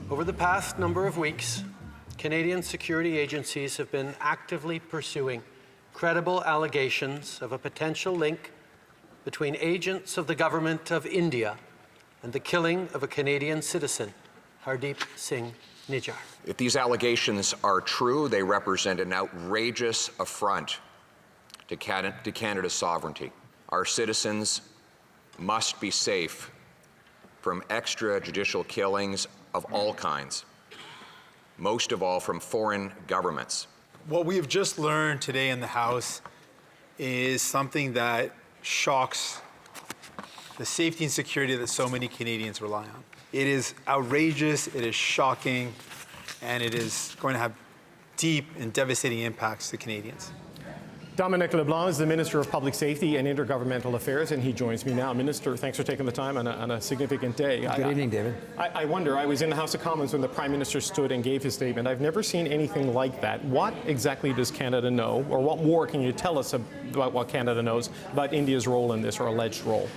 Over the past number of weeks, Canadian security agencies have been actively pursuing credible allegations of a potential link between agents of the government of India and the killing of a Canadian citizen, Hardeep Singh Nijjar. If these allegations are true, they represent an outrageous affront to Canada's sovereignty. Our citizens must be safe from extrajudicial killings of all kinds, most of all from foreign governments. What we have just learned today in the House is something that shocks the safety and security that so many Canadians rely on. It is outrageous, it is shocking, and it is going to have deep and devastating impacts to Canadians. Dominic LeBlanc is the Minister of Public Safety and Intergovernmental Affairs, and he joins me now. Minister, thanks for taking the time on a significant day. Good evening, David. I wonder, I was in the House of Commons when the Prime Minister stood and gave his statement. I've never seen anything like that. What exactly does Canada know, or what more can you tell us about what Canada knows about India's role in this, or alleged role?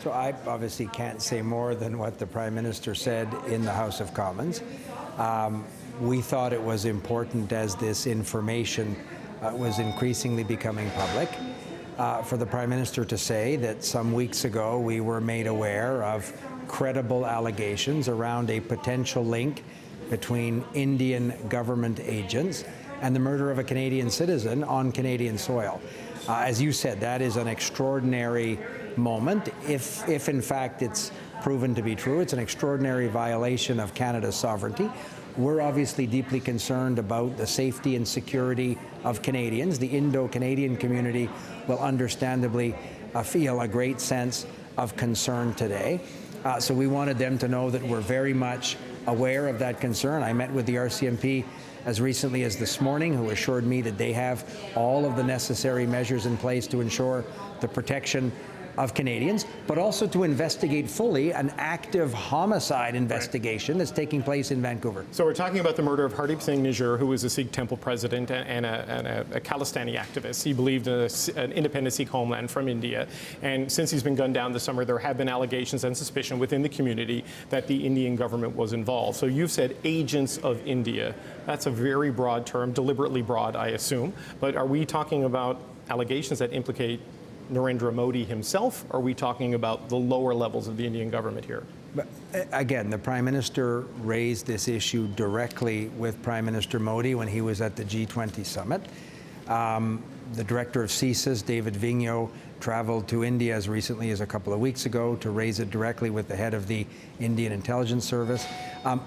So I obviously can't say more than what the Prime Minister said in the House of Commons. We thought it was important, as this information was increasingly becoming public, for the Prime Minister to say that some weeks ago we were made aware of credible allegations around a potential link between Indian government agents and the murder of a Canadian citizen on Canadian soil. As you said, that is an extraordinary moment. If in fact it's proven to be true, it's an extraordinary violation of Canada's sovereignty. We're obviously deeply concerned about the safety and security of Canadians. The Indo-Canadian community will understandably feel a great sense of concern today. So we wanted them to know that we're very much aware of that concern. I met with the RCMP as recently as this morning, who assured me that they have all of the necessary measures in place to ensure the protection of Canadians, but also to investigate fully an active homicide investigation that's taking place in Vancouver. So we're talking about the murder of Hardeep Singh Nijjar, who was a Sikh temple president and a Khalistani activist. He believed in an independent Sikh homeland from India. And since he's been gunned down this summer, there have been allegations and suspicion within the community that the Indian government was involved. So you've said agents of India. That's a very broad term, deliberately broad, I assume. But are we talking about allegations that implicate Narendra Modi himself? Or are we talking about the lower levels of the Indian government here? But again, the Prime Minister raised this issue directly with Prime Minister Modi when he was at the G20 summit. The director of CSIS, David Vigneault, traveled to India as recently as a couple of weeks ago to raise it directly with the head of the Indian Intelligence Service.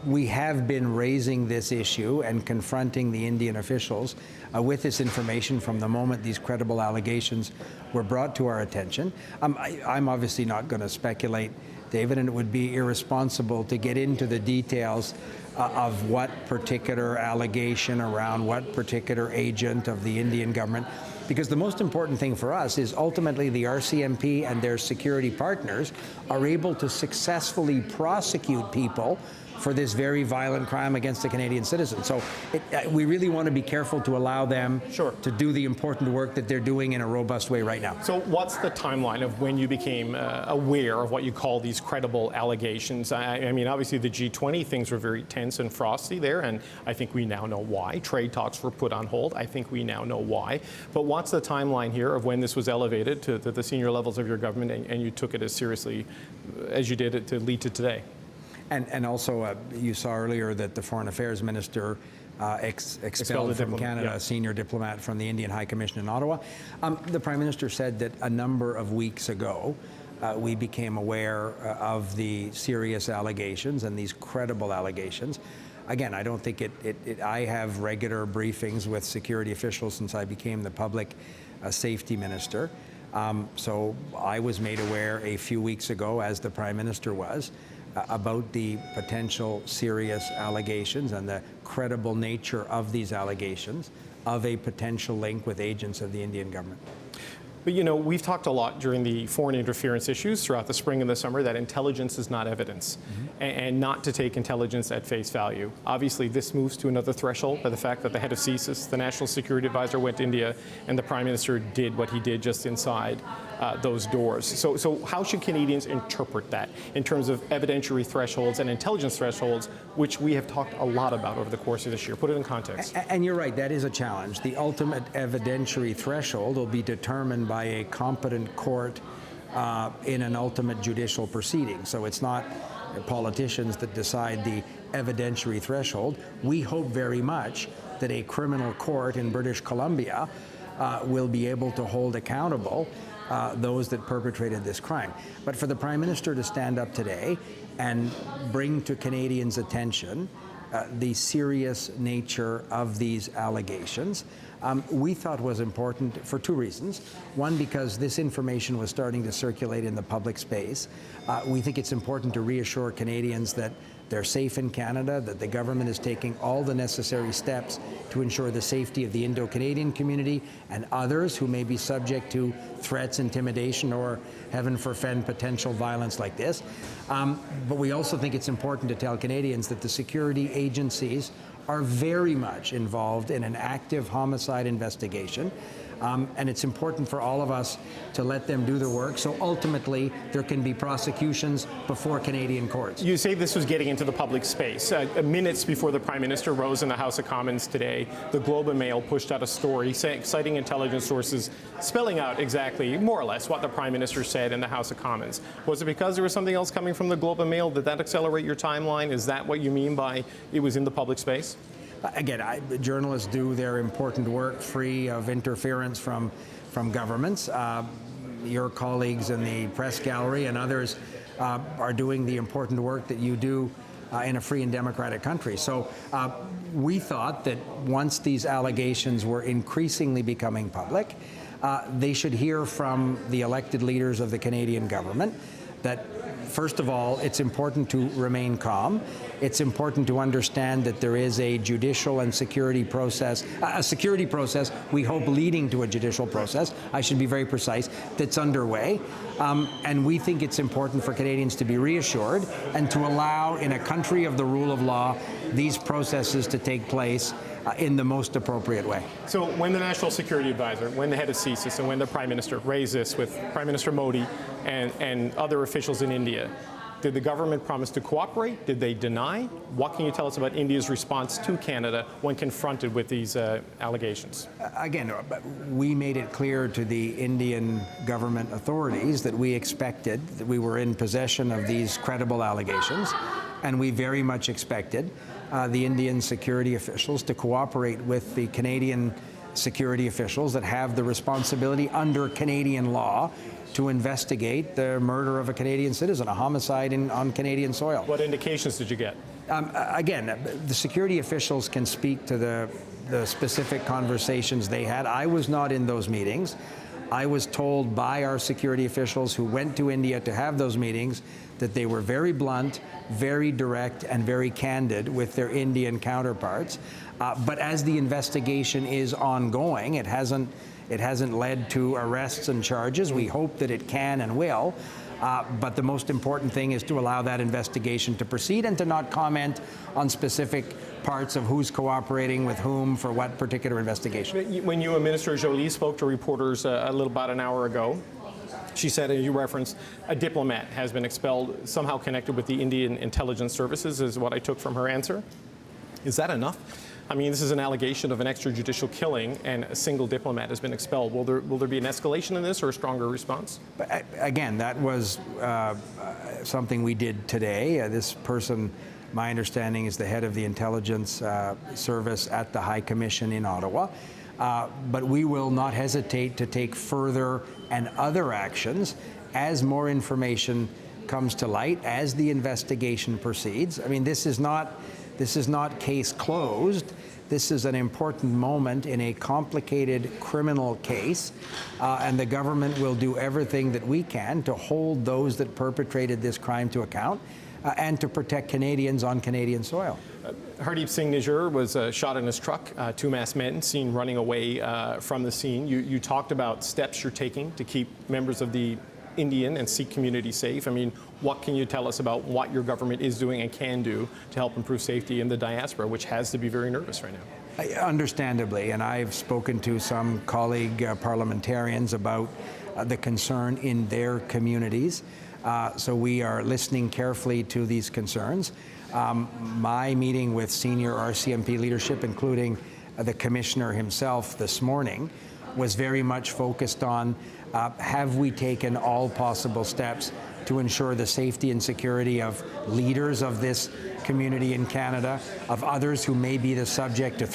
We have been raising this issue and confronting the Indian officials with this information from the moment these credible allegations were brought to our attention. I'm obviously not going to speculate, David, and it would be irresponsible to get into the details of what particular allegation around what particular agent of the Indian government, because the most important thing for us is ultimately the RCMP and their security partners are able to successfully prosecute people for this very violent crime against a Canadian citizen. So we really want to be careful to allow them to do the important work that they're doing in a robust way right now. So what's the timeline of when you became aware of what you call these credible allegations? I mean, obviously the G20, things were very tense and frosty there, and I think we now know why. Trade talks were put on hold. I think we now know why. But what's the timeline here of when this was elevated to the senior levels of your government and you took it as seriously as you did it to lead to today? And also, you saw earlier that the Foreign Affairs Minister expelled from Canada a senior diplomat from the Indian High Commission in Ottawa. The Prime Minister said that a number of weeks ago, we became aware of the serious allegations and these credible allegations. Again, I don't think I have regular briefings with security officials since I became the Public Safety Minister. So I was made aware a few weeks ago, as the Prime Minister was, about the potential serious allegations and the credible nature of these allegations of a potential link with agents of the Indian government. But you know, we've talked a lot during the foreign interference issues throughout the spring and the summer that intelligence is not evidence, and not to take intelligence at face value. Obviously, this moves to another threshold by the fact that the head of CSIS, the National Security Advisor, went to India, and the Prime Minister did what he did just inside those doors. So how should Canadians interpret that in terms of evidentiary thresholds and intelligence thresholds, which we have talked a lot about over the course of this year? Put it in context. And you're right, that is a challenge. The ultimate evidentiary threshold will be determined by a competent court in an ultimate judicial proceeding. So it's not politicians that decide the evidentiary threshold. We hope very much that a criminal court in British Columbia will be able to hold accountable those that perpetrated this crime. But for the Prime Minister to stand up today and bring to Canadians' attention the serious nature of these allegations, we thought was important for two reasons. One, because this information was starting to circulate in the public space. We think it's important to reassure Canadians that they're safe in Canada, that the government is taking all the necessary steps to ensure the safety of the Indo-Canadian community and others who may be subject to threats, intimidation, or, heaven forfend, potential violence like this. But we also think it's important to tell Canadians that the security agencies are very much involved in an active homicide investigation. And it's important for all of us to let them do their work, so ultimately there can be prosecutions before Canadian courts. You say this was getting into the public space. Minutes before the Prime Minister rose in the House of Commons today, the Globe and Mail pushed out a story citing intelligence sources, spelling out exactly, more or less, what the Prime Minister said in the House of Commons. Was it because there was something else coming from the Globe and Mail? Did that accelerate your timeline? Is that what you mean by it was in the public space? Again, journalists do their important work free of interference from governments. Your colleagues in the press gallery and others are doing the important work that you do in a free and democratic country. So we thought that once these allegations were increasingly becoming public, they should hear from the elected leaders of the Canadian government that, first of all, it's important to remain calm. It's important to understand that there is a judicial and security process, we hope leading to a judicial process, I should be very precise, that's underway. And we think it's important for Canadians to be reassured and to allow, in a country of the rule of law, these processes to take place in the most appropriate way. So when the National Security Advisor, when the head of CSIS, and when the Prime Minister raised this with Prime Minister Modi and other officials in India, did the government promise to cooperate? Did they deny? What can you tell us about India's response to Canada when confronted with these allegations? Again, we made it clear to the Indian government authorities that we expected, that we were in possession of these credible allegations, and we very much expected the Indian security officials to cooperate with the Canadian security officials that have the responsibility under Canadian law to investigate the murder of a Canadian citizen, a homicide on Canadian soil. What indications did you get? Again, the security officials can speak to the specific conversations they had. I was not in those meetings. I was told by our security officials who went to India to have those meetings that they were very blunt, very direct, and very candid with their Indian counterparts. But as the investigation is ongoing, it hasn't led to arrests and charges. We hope that it can and will. But the most important thing is to allow that investigation to proceed and to not comment on specific parts of who's cooperating with whom for what particular investigation. When you and Minister Jolie spoke to reporters about an hour ago, she said, as you referenced, a diplomat has been expelled, somehow connected with the Indian intelligence services, is what I took from her answer. Is that enough? I mean, this is an allegation of an extrajudicial killing, and a single diplomat has been expelled. Will there be an escalation in this or a stronger response? But again, that was something we did today. This person, my understanding, is the head of the intelligence service at the High Commission in Ottawa. But we will not hesitate to take further and other actions as more information comes to light, as the investigation proceeds. I mean, this is not case closed. This is an important moment in a complicated criminal case, and the government will do everything that we can to hold those that perpetrated this crime to account and to protect Canadians on Canadian soil. Hardeep Singh Nijjar was shot in his truck, two masked men seen running away from the scene. You talked about steps you're taking to keep members of the Indian and Sikh community safe. I mean, what can you tell us about what your government is doing and can do to help improve safety in the diaspora, which has to be very nervous right now? Understandably, and I've spoken to some colleague parliamentarians about the concern in their communities. So we are listening carefully to these concerns. My meeting with senior RCMP leadership, including the commissioner himself this morning, was very much focused on have we taken all possible steps to ensure the safety and security of leaders of this community in Canada, of others who may be the subject of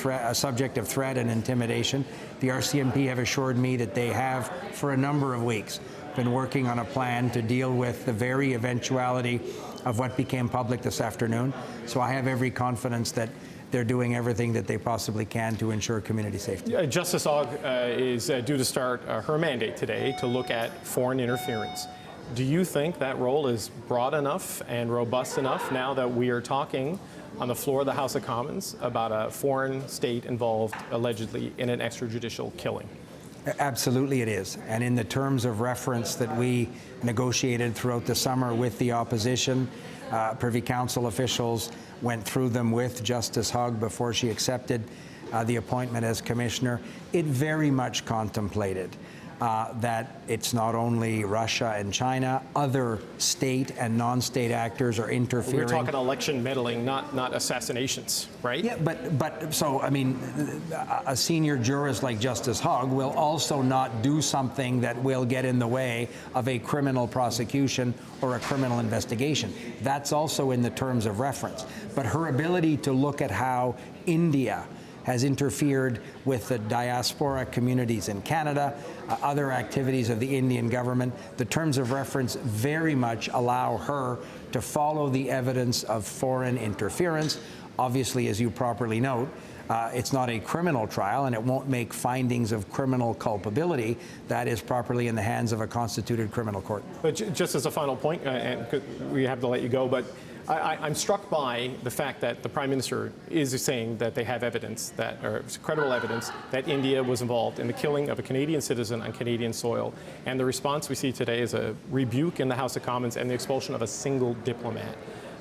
threat and intimidation. The RCMP have assured me that they have, for a number of weeks, been working on a plan to deal with the very eventuality of what became public this afternoon. So I have every confidence that they're doing everything that they possibly can to ensure community safety. Justice Ogg is due to start her mandate today to look at foreign interference. Do you think that role is broad enough and robust enough now that we are talking on the floor of the House of Commons about a foreign state involved allegedly in an extrajudicial killing? Absolutely it is. And in the terms of reference that we negotiated throughout the summer with the opposition, Privy Council officials went through them with Justice Hogg before she accepted the appointment as commissioner. It very much contemplated that it's not only Russia and China, other state and non-state actors are interfering. We're talking election meddling, not assassinations, right? Yeah, but so, I mean, a senior jurist like Justice Hogg will also not do something that will get in the way of a criminal prosecution or a criminal investigation. That's also in the terms of reference. But her ability to look at how India has interfered with the diaspora communities in Canada, other activities of the Indian government. The terms of reference very much allow her to follow the evidence of foreign interference. Obviously, as you properly note, it's not a criminal trial and it won't make findings of criminal culpability. That is properly in the hands of a constituted criminal court. But just as a final point, and we have to let you go, but I'm struck by the fact that the Prime Minister is saying that they have evidence, or credible evidence, that India was involved in the killing of a Canadian citizen on Canadian soil. And the response we see today is a rebuke in the House of Commons and the expulsion of a single diplomat.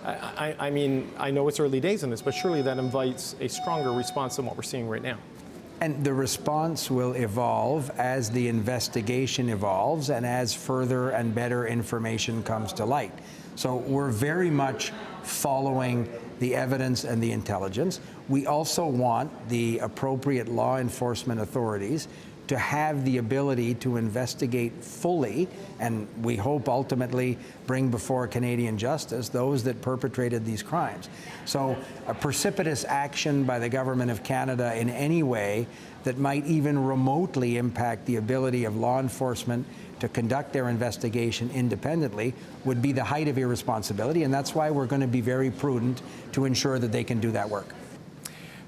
I mean, I know it's early days in this, but surely that invites a stronger response than what we're seeing right now. And the response will evolve as the investigation evolves and as further and better information comes to light. So we're very much following the evidence and the intelligence. We also want the appropriate law enforcement authorities to have the ability to investigate fully, and we hope ultimately bring before Canadian justice those that perpetrated these crimes. So a precipitous action by the Government of Canada in any way that might even remotely impact the ability of law enforcement to conduct their investigation independently would be the height of irresponsibility, and that's why we're going to be very prudent to ensure that they can do that work.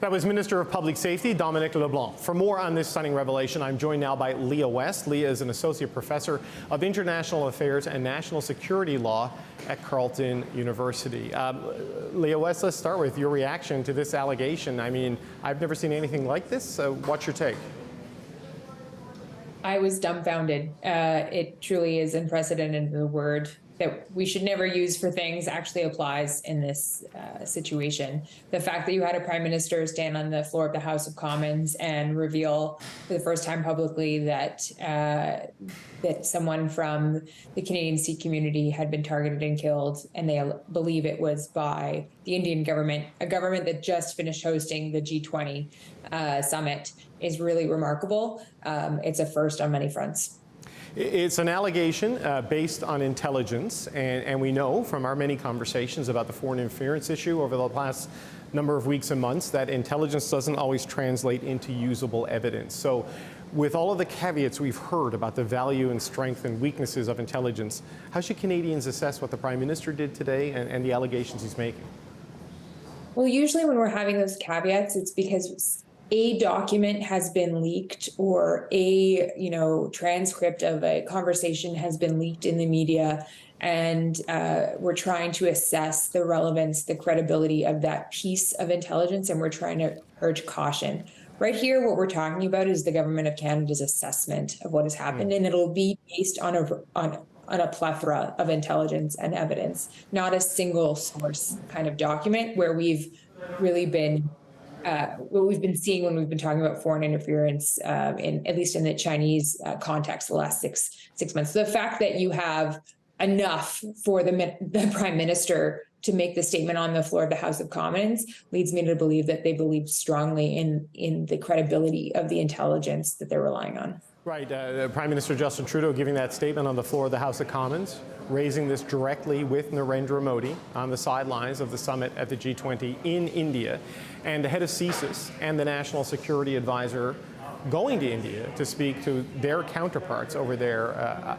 That was Minister of Public Safety Dominic LeBlanc. For more on this stunning revelation, I'm joined now by Leah West. Leah is an Associate Professor of International Affairs and National Security Law at Carleton University. Leah West, let's start with your reaction to this allegation. I mean, I've never seen anything like this. What's your take? I was dumbfounded. It truly is unprecedented. The word that we should never use for things actually applies in this situation. The fact that you had a prime minister stand on the floor of the House of Commons and reveal for the first time publicly that that someone from the Canadian Sikh community had been targeted and killed, and they believe it was by the Indian government, a government that just finished hosting the G20 summit, is really remarkable. It's a first on many fronts. It's an allegation based on intelligence, and we know from our many conversations about the foreign interference issue over the last number of weeks and months that intelligence doesn't always translate into usable evidence. So with all of the caveats we've heard about the value and strength and weaknesses of intelligence, how should Canadians assess what the Prime Minister did today and the allegations he's making? Well, usually when we're having those caveats, it's because a document has been leaked or a transcript of a conversation has been leaked in the media, and we're trying to assess the relevance, the credibility of that piece of intelligence, and we're trying to urge caution. Right here, what we're talking about is the Government of Canada's assessment of what has happened, and it'll be based on a plethora of intelligence and evidence, not a single source kind of document where we've really been what we've been seeing when we've been talking about foreign interference, at least in the Chinese context, the last six months. So the fact that you have enough for the Prime Minister to make the statement on the floor of the House of Commons leads me to believe that they believe strongly in the credibility of the intelligence that they're relying on. Right. Prime Minister Justin Trudeau giving that statement on the floor of the House of Commons, raising this directly with Narendra Modi on the sidelines of the summit at the G20 in India, and the head of CSIS and the National Security Advisor going to India to speak to their counterparts over there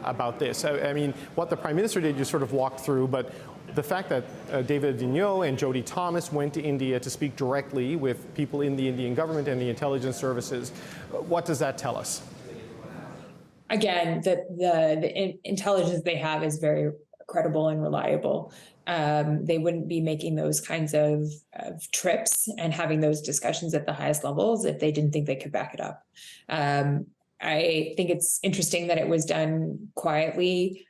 about this. I mean, what the Prime Minister did, you sort of walked through, but the fact that David Vigneault and Jody Thomas went to India to speak directly with people in the Indian government and the intelligence services, what does that tell us? Again, the intelligence they have is very credible and reliable. They wouldn't be making those kinds of trips and having those discussions at the highest levels if they didn't think they could back it up. I think it's interesting that it was done quietly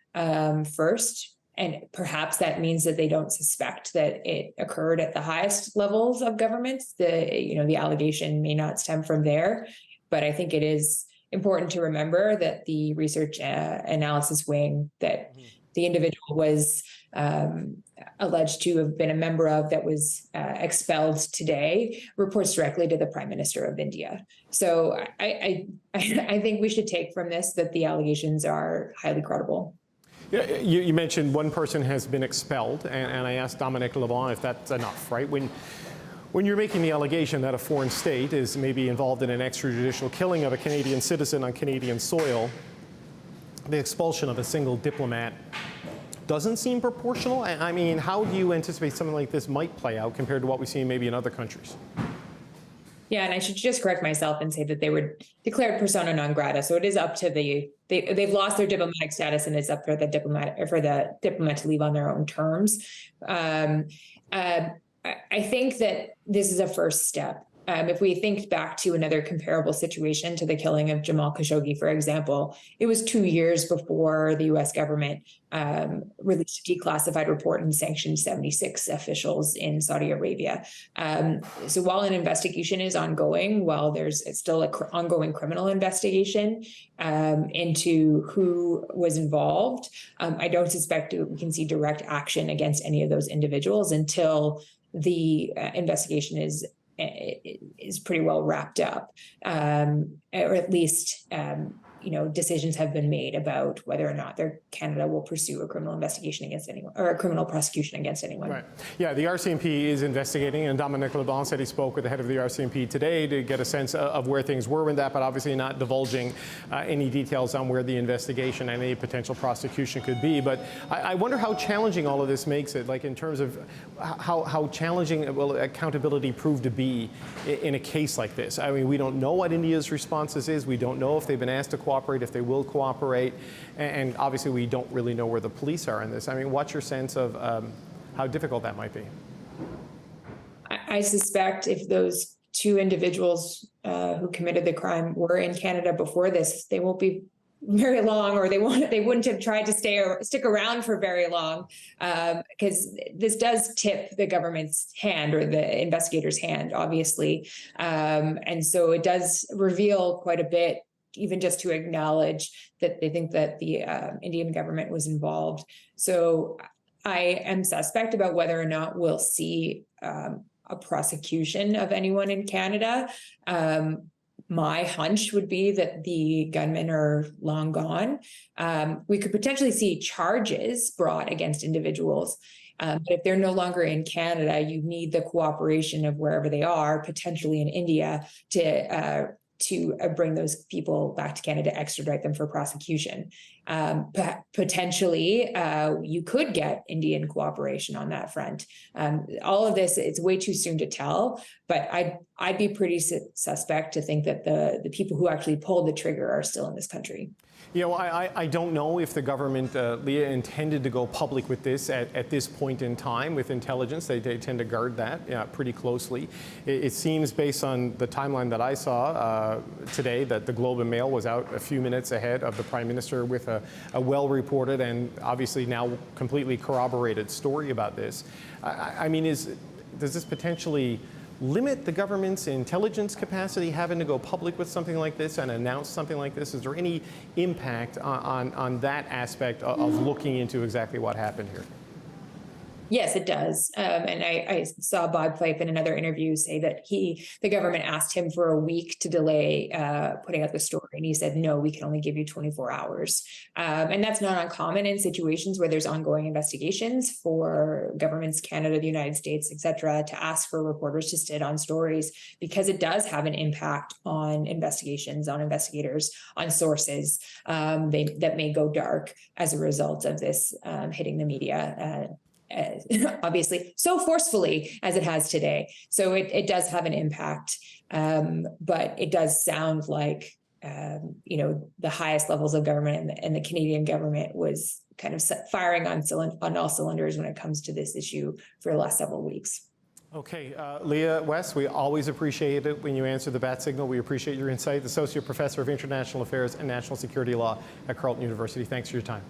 first, and perhaps that means that they don't suspect that it occurred at the highest levels of government. The allegation may not stem from there, but I think it is important to remember that the research analysis wing that the individual was alleged to have been a member of that was expelled today reports directly to the Prime Minister of India. So I think we should take from this that the allegations are highly credible. Yeah, you mentioned one person has been expelled, and I asked Dominic LeBlanc if that's enough, right? When you're making the allegation that a foreign state is maybe involved in an extrajudicial killing of a Canadian citizen on Canadian soil, the expulsion of a single diplomat doesn't seem proportional. I mean, how do you anticipate something like this might play out compared to what we see maybe in other countries? Yeah, and I should just correct myself and say that they were declared persona non grata. So it is up to they've lost their diplomatic status, and it's up for the diplomat to leave on their own terms. I think that this is a first step. If we think back to another comparable situation to the killing of Jamal Khashoggi, for example, it was 2 years before the U.S. government released a declassified report and sanctioned 76 officials in Saudi Arabia. So while an investigation is ongoing, while there's still an ongoing criminal investigation into who was involved, I don't suspect we can see direct action against any of those individuals until the investigation is pretty well wrapped up, or at least decisions have been made about whether or not Canada will pursue a criminal investigation against anyone or a criminal prosecution against anyone. Right. Yeah, the RCMP is investigating, and Dominic LeBlanc said he spoke with the head of the RCMP today to get a sense of where things were with that, but obviously not divulging any details on where the investigation and any potential prosecution could be. But I wonder how challenging all of this makes it, like in terms of how challenging will accountability prove to be in a case like this. I mean, we don't know what India's responses is. We don't know if they've been asked to cooperate, if they will cooperate, and obviously we don't really know where the police are in this. I mean, what's your sense of how difficult that might be? I suspect if those two individuals who committed the crime were in Canada before this, they won't be very long, or they wouldn't have tried to stick around for very long, because this does tip the government's hand or the investigators' hand, obviously, and so it does reveal quite a bit, even just to acknowledge that they think that the Indian government was involved. So I am suspect about whether or not we'll see a prosecution of anyone in Canada. My hunch would be that the gunmen are long gone. We could potentially see charges brought against individuals. But if they're no longer in Canada, you need the cooperation of wherever they are, potentially in India, to bring those people back to Canada, extradite them for prosecution. Potentially, you could get Indian cooperation on that front. All of this, it's way too soon to tell, but I'd be pretty suspect to think that the people who actually pulled the trigger are still in this country. You know, I don't know if the government, Leah, intended to go public with this at this point in time with intelligence. They tend to guard that pretty closely. It seems, based on the timeline that I saw today, that the Globe and Mail was out a few minutes ahead of the Prime Minister with a well-reported and obviously now completely corroborated story about this. I mean, does this potentially limit the government's intelligence capacity having to go public with something like this and announce something like this? Is there any impact on that aspect of looking into exactly what happened here? Yes, it does. And I saw Bob Fife in another interview say that the government asked him for a week to delay putting out the story. And he said, no, we can only give you 24 hours. And that's not uncommon in situations where there's ongoing investigations for governments, Canada, the United States, et cetera, to ask for reporters to sit on stories, because it does have an impact on investigations, on investigators, on sources that may go dark as a result of this hitting the media. Obviously, so forcefully as it has today. So it does have an impact, but it does sound like, the highest levels of government and the Canadian government was kind of firing on all cylinders when it comes to this issue for the last several weeks. Okay, Leah West, we always appreciate it when you answer the bat signal. We appreciate your insight. Associate Professor of International Affairs and National Security Law at Carleton University. Thanks for your time.